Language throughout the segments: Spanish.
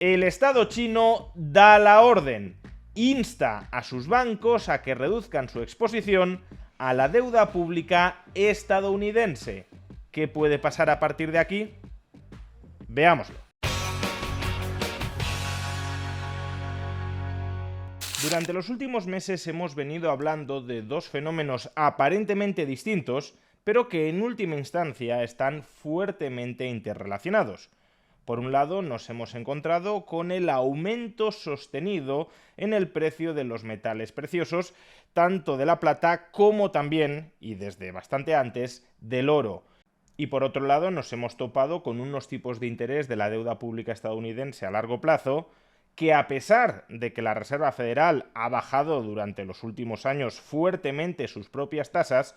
El Estado chino da la orden, insta a sus bancos a que reduzcan su exposición a la deuda pública estadounidense. ¿Qué puede pasar a partir de aquí? Veámoslo. Durante los últimos meses hemos venido hablando de dos fenómenos aparentemente distintos, pero que en última instancia están fuertemente interrelacionados. Por un lado, nos hemos encontrado con el aumento sostenido en el precio de los metales preciosos, tanto de la plata como también, y desde bastante antes, del oro. Y por otro lado, nos hemos topado con unos tipos de interés de la deuda pública estadounidense a largo plazo que, a pesar de que la Reserva Federal ha bajado durante los últimos años fuertemente sus propias tasas,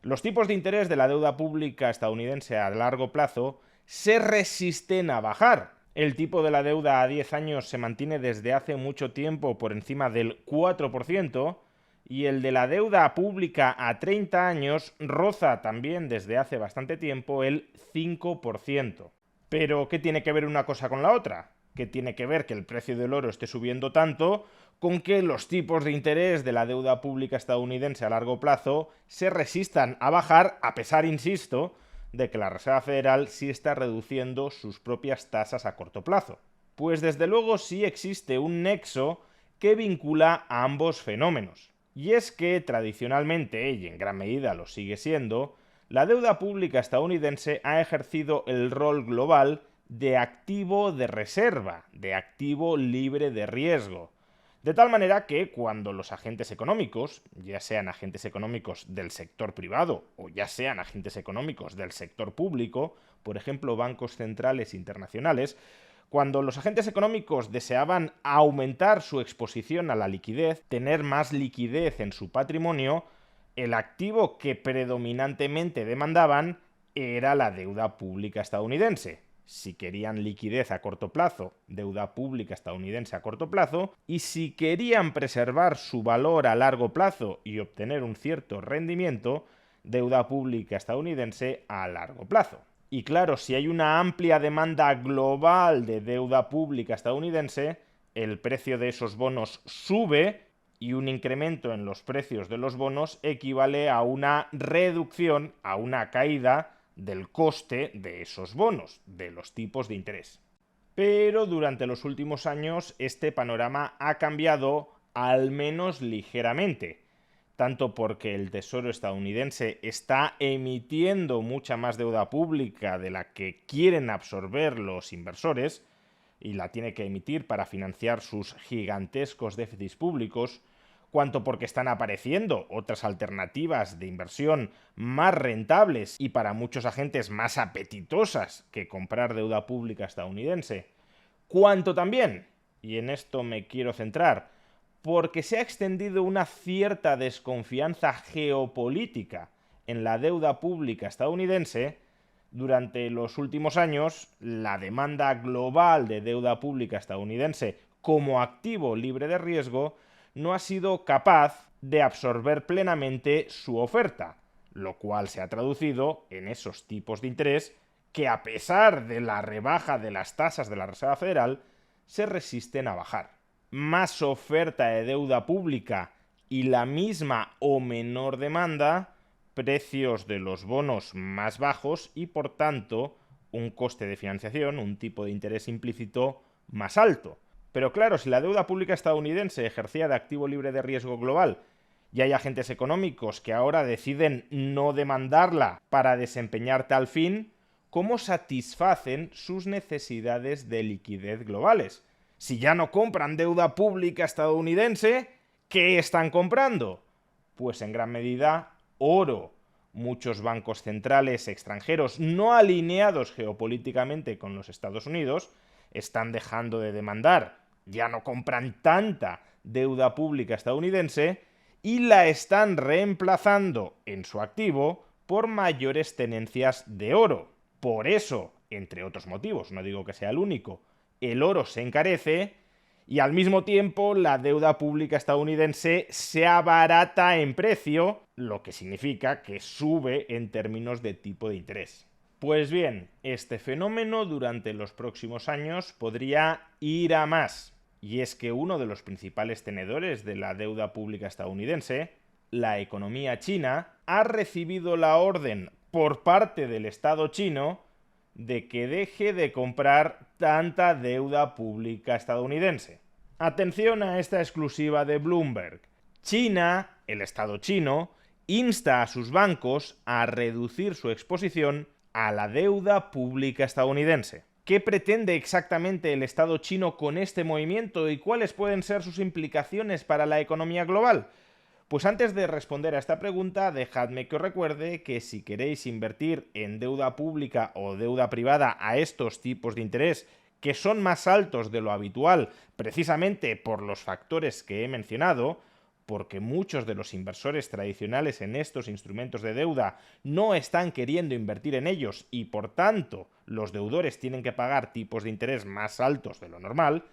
los tipos de interés de la deuda pública estadounidense a largo plazo se resisten a bajar. El tipo de la deuda a 10 años se mantiene desde hace mucho tiempo por encima del 4%, y el de la deuda pública a 30 años roza también desde hace bastante tiempo el 5%. Pero, ¿qué tiene que ver una cosa con la otra? ¿Qué tiene que ver que el precio del oro esté subiendo tanto con que los tipos de interés de la deuda pública estadounidense a largo plazo se resistan a bajar, a pesar, insisto, de que la Reserva Federal sí está reduciendo sus propias tasas a corto plazo? Pues desde luego sí existe un nexo que vincula a ambos fenómenos. Y es que tradicionalmente, y en gran medida lo sigue siendo, la deuda pública estadounidense ha ejercido el rol global de activo de reserva, de activo libre de riesgo. De tal manera que cuando los agentes económicos, ya sean agentes económicos del sector privado o ya sean agentes económicos del sector público, por ejemplo bancos centrales internacionales, cuando los agentes económicos deseaban aumentar su exposición a la liquidez, tener más liquidez en su patrimonio, el activo que predominantemente demandaban era la deuda pública estadounidense. Si querían liquidez a corto plazo, deuda pública estadounidense a corto plazo, y si querían preservar su valor a largo plazo y obtener un cierto rendimiento, deuda pública estadounidense a largo plazo. Y claro, si hay una amplia demanda global de deuda pública estadounidense, el precio de esos bonos sube y un incremento en los precios de los bonos equivale a una reducción, a una caída del coste de esos bonos, de los tipos de interés. Pero durante los últimos años este panorama ha cambiado, al menos ligeramente, tanto porque el Tesoro estadounidense está emitiendo mucha más deuda pública de la que quieren absorber los inversores, y la tiene que emitir para financiar sus gigantescos déficits públicos, cuanto porque están apareciendo otras alternativas de inversión más rentables y para muchos agentes más apetitosas que comprar deuda pública estadounidense, cuanto también, y en esto me quiero centrar, porque se ha extendido una cierta desconfianza geopolítica en la deuda pública estadounidense. Durante los últimos años, la demanda global de deuda pública estadounidense como activo libre de riesgo no ha sido capaz de absorber plenamente su oferta, lo cual se ha traducido en esos tipos de interés que, a pesar de la rebaja de las tasas de la Reserva Federal, se resisten a bajar. Más oferta de deuda pública y la misma o menor demanda, precios de los bonos más bajos y, por tanto, un coste de financiación, un tipo de interés implícito más alto. Pero claro, si la deuda pública estadounidense ejercía de activo libre de riesgo global y hay agentes económicos que ahora deciden no demandarla para desempeñar tal fin, ¿cómo satisfacen sus necesidades de liquidez globales? Si ya no compran deuda pública estadounidense, ¿qué están comprando? Pues en gran medida oro. Muchos bancos centrales extranjeros no alineados geopolíticamente con los Estados Unidos están dejando de demandar, ya no compran tanta deuda pública estadounidense y la están reemplazando en su activo por mayores tenencias de oro. Por eso, entre otros motivos, no digo que sea el único, el oro se encarece y al mismo tiempo la deuda pública estadounidense se abarata en precio, lo que significa que sube en términos de tipo de interés. Pues bien, este fenómeno durante los próximos años podría ir a más. Y es que uno de los principales tenedores de la deuda pública estadounidense, la economía china, ha recibido la orden por parte del Estado chino de que deje de comprar tanta deuda pública estadounidense. Atención a esta exclusiva de Bloomberg. China, el Estado chino, insta a sus bancos a reducir su exposición a la deuda pública estadounidense. ¿Qué pretende exactamente el Estado chino con este movimiento y cuáles pueden ser sus implicaciones para la economía global? Pues antes de responder a esta pregunta, dejadme que os recuerde que si queréis invertir en deuda pública o deuda privada a estos tipos de interés, que son más altos de lo habitual, precisamente por los factores que he mencionado, porque muchos de los inversores tradicionales en estos instrumentos de deuda no están queriendo invertir en ellos y por tanto los deudores tienen que pagar tipos de interés más altos de lo normal,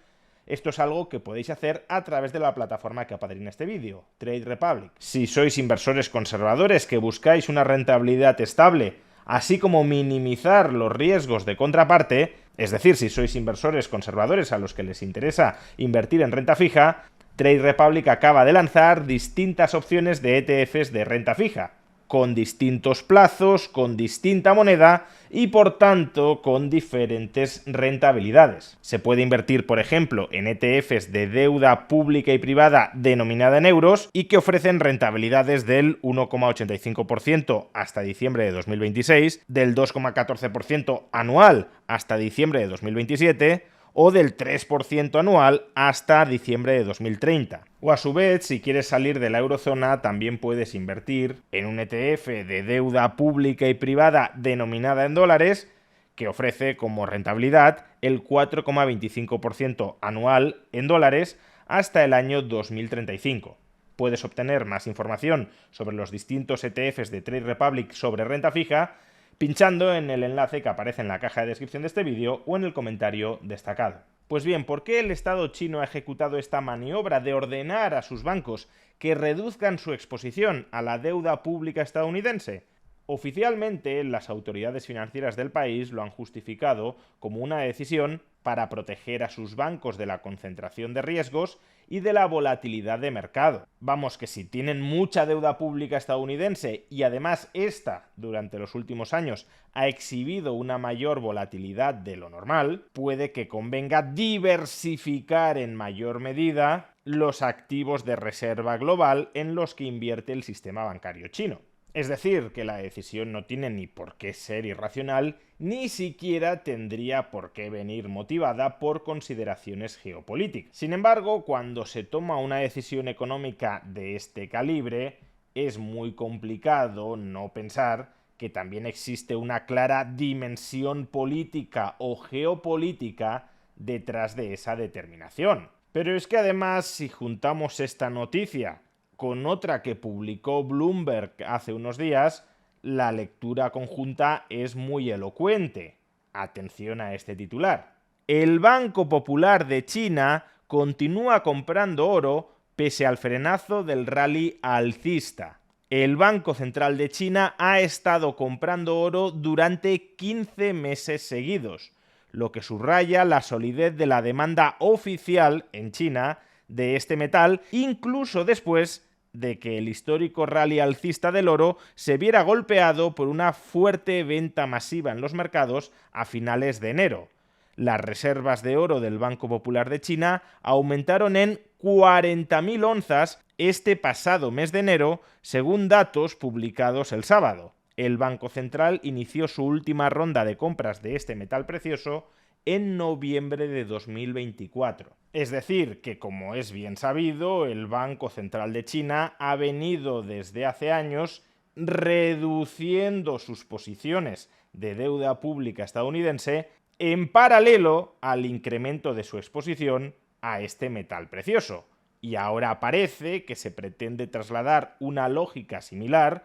esto es algo que podéis hacer a través de la plataforma que apadrina este vídeo, Trade Republic. Si sois inversores conservadores que buscáis una rentabilidad estable, así como minimizar los riesgos de contraparte, es decir, si sois inversores conservadores a los que les interesa invertir en renta fija, Trade Republic acaba de lanzar distintas opciones de ETFs de renta fija, con distintos plazos, con distinta moneda y por tanto con diferentes rentabilidades. Se puede invertir, por ejemplo, en ETFs de deuda pública y privada denominada en euros y que ofrecen rentabilidades del 1,85% hasta diciembre de 2026, del 2,14% anual hasta diciembre de 2027, o del 3% anual hasta diciembre de 2030. O a su vez, si quieres salir de la eurozona, también puedes invertir en un ETF de deuda pública y privada denominada en dólares, que ofrece como rentabilidad el 4,25% anual en dólares hasta el año 2035. Puedes obtener más información sobre los distintos ETFs de Trade Republic sobre renta fija pinchando en el enlace que aparece en la caja de descripción de este vídeo o en el comentario destacado. Pues bien, ¿por qué el Estado chino ha ejecutado esta maniobra de ordenar a sus bancos que reduzcan su exposición a la deuda pública estadounidense? Oficialmente, las autoridades financieras del país lo han justificado como una decisión para proteger a sus bancos de la concentración de riesgos y de la volatilidad de mercado. Vamos, que si tienen mucha deuda pública estadounidense y además esta, durante los últimos años, ha exhibido una mayor volatilidad de lo normal, puede que convenga diversificar en mayor medida los activos de reserva global en los que invierte el sistema bancario chino. Es decir, que la decisión no tiene ni por qué ser irracional, ni siquiera tendría por qué venir motivada por consideraciones geopolíticas. Sin embargo, cuando se toma una decisión económica de este calibre, es muy complicado no pensar que también existe una clara dimensión política o geopolítica detrás de esa determinación. Pero es que además, si juntamos esta noticia con otra que publicó Bloomberg hace unos días, la lectura conjunta es muy elocuente. Atención a este titular. El Banco Popular de China continúa comprando oro pese al frenazo del rally alcista. El Banco Central de China ha estado comprando oro durante 15 meses seguidos, lo que subraya la solidez de la demanda oficial en China de este metal, incluso después de que el histórico rally alcista del oro se viera golpeado por una fuerte venta masiva en los mercados a finales de enero. Las reservas de oro del Banco Popular de China aumentaron en 40.000 onzas este pasado mes de enero, según datos publicados el sábado. El Banco Central inició su última ronda de compras de este metal precioso en noviembre de 2024. Es decir, que como es bien sabido, el Banco Central de China ha venido desde hace años reduciendo sus posiciones de deuda pública estadounidense en paralelo al incremento de su exposición a este metal precioso. Y ahora parece que se pretende trasladar una lógica similar,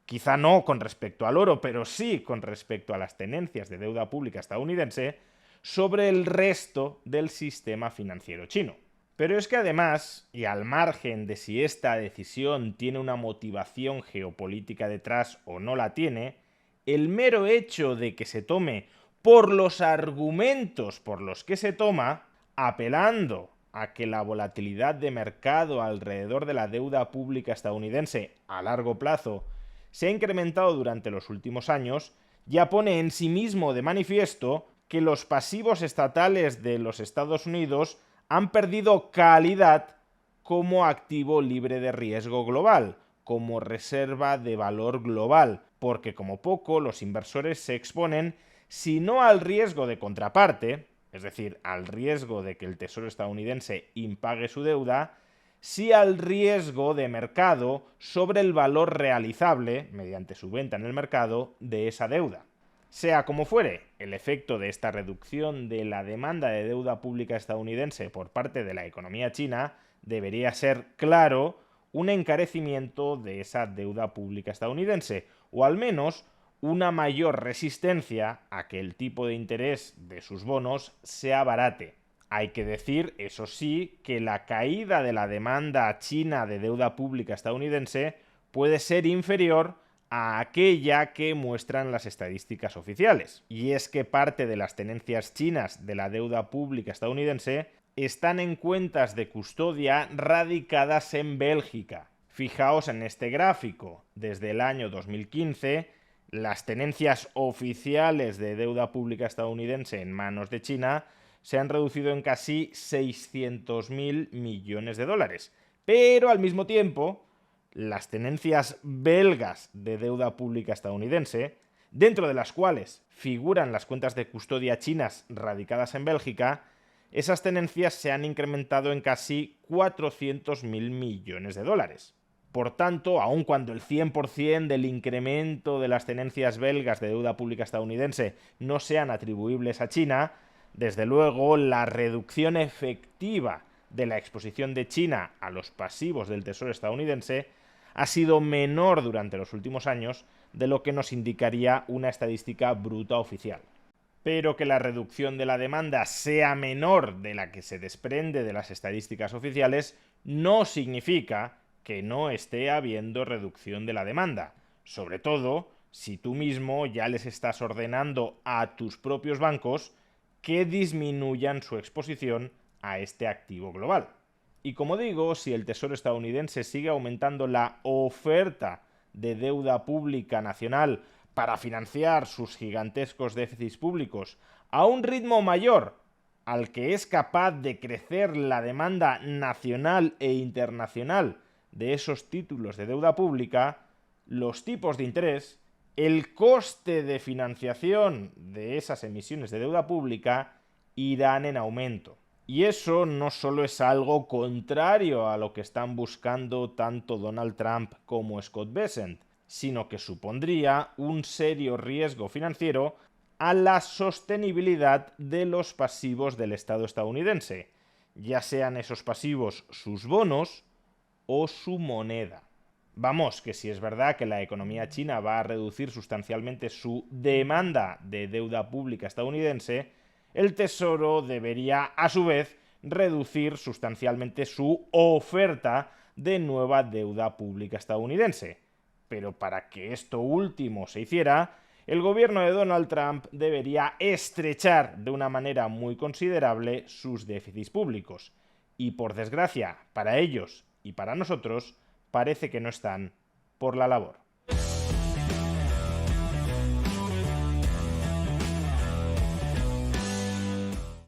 quizá no con respecto al oro, pero sí con respecto a las tenencias de deuda pública estadounidense, sobre el resto del sistema financiero chino. Pero es que además, y al margen de si esta decisión tiene una motivación geopolítica detrás o no la tiene, el mero hecho de que se tome por los argumentos por los que se toma, apelando a que la volatilidad de mercado alrededor de la deuda pública estadounidense a largo plazo se ha incrementado durante los últimos años, ya pone en sí mismo de manifiesto que los pasivos estatales de los Estados Unidos han perdido calidad como activo libre de riesgo global, como reserva de valor global, porque como poco los inversores se exponen si no al riesgo de contraparte, es decir, al riesgo de que el Tesoro estadounidense impague su deuda, sí al riesgo de mercado sobre el valor realizable, mediante su venta en el mercado, de esa deuda. Sea como fuere, el efecto de esta reducción de la demanda de deuda pública estadounidense por parte de la economía china debería ser, claro, un encarecimiento de esa deuda pública estadounidense, o al menos una mayor resistencia a que el tipo de interés de sus bonos se abarate. Hay que decir, eso sí, que la caída de la demanda china de deuda pública estadounidense puede ser inferior a aquella que muestran las estadísticas oficiales. Y es que parte de las tenencias chinas de la deuda pública estadounidense están en cuentas de custodia radicadas en Bélgica. Fijaos en este gráfico. Desde el año 2015, las tenencias oficiales de deuda pública estadounidense en manos de China se han reducido en casi 600.000 millones de dólares. Pero al mismo tiempo, las tenencias belgas de deuda pública estadounidense, dentro de las cuales figuran las cuentas de custodia chinas radicadas en Bélgica, esas tenencias se han incrementado en casi 400.000 millones de dólares. Por tanto, aun cuando el 100% del incremento de las tenencias belgas de deuda pública estadounidense no sean atribuibles a China, desde luego la reducción efectiva de la exposición de China a los pasivos del Tesoro estadounidense ha sido menor durante los últimos años de lo que nos indicaría una estadística bruta oficial. Pero que la reducción de la demanda sea menor de la que se desprende de las estadísticas oficiales no significa que no esté habiendo reducción de la demanda, sobre todo si tú mismo ya les estás ordenando a tus propios bancos que disminuyan su exposición a este activo global. Y como digo, si el Tesoro estadounidense sigue aumentando la oferta de deuda pública nacional para financiar sus gigantescos déficits públicos a un ritmo mayor al que es capaz de crecer la demanda nacional e internacional de esos títulos de deuda pública, los tipos de interés, el coste de financiación de esas emisiones de deuda pública irán en aumento. Y eso no solo es algo contrario a lo que están buscando tanto Donald Trump como Scott Bessent, sino que supondría un serio riesgo financiero a la sostenibilidad de los pasivos del Estado estadounidense, ya sean esos pasivos sus bonos o su moneda. Vamos, que si es verdad que la economía china va a reducir sustancialmente su demanda de deuda pública estadounidense, el Tesoro debería, a su vez, reducir sustancialmente su oferta de nueva deuda pública estadounidense. Pero para que esto último se hiciera, el gobierno de Donald Trump debería estrechar de una manera muy considerable sus déficits públicos. Y por desgracia, para ellos y para nosotros, parece que no están por la labor.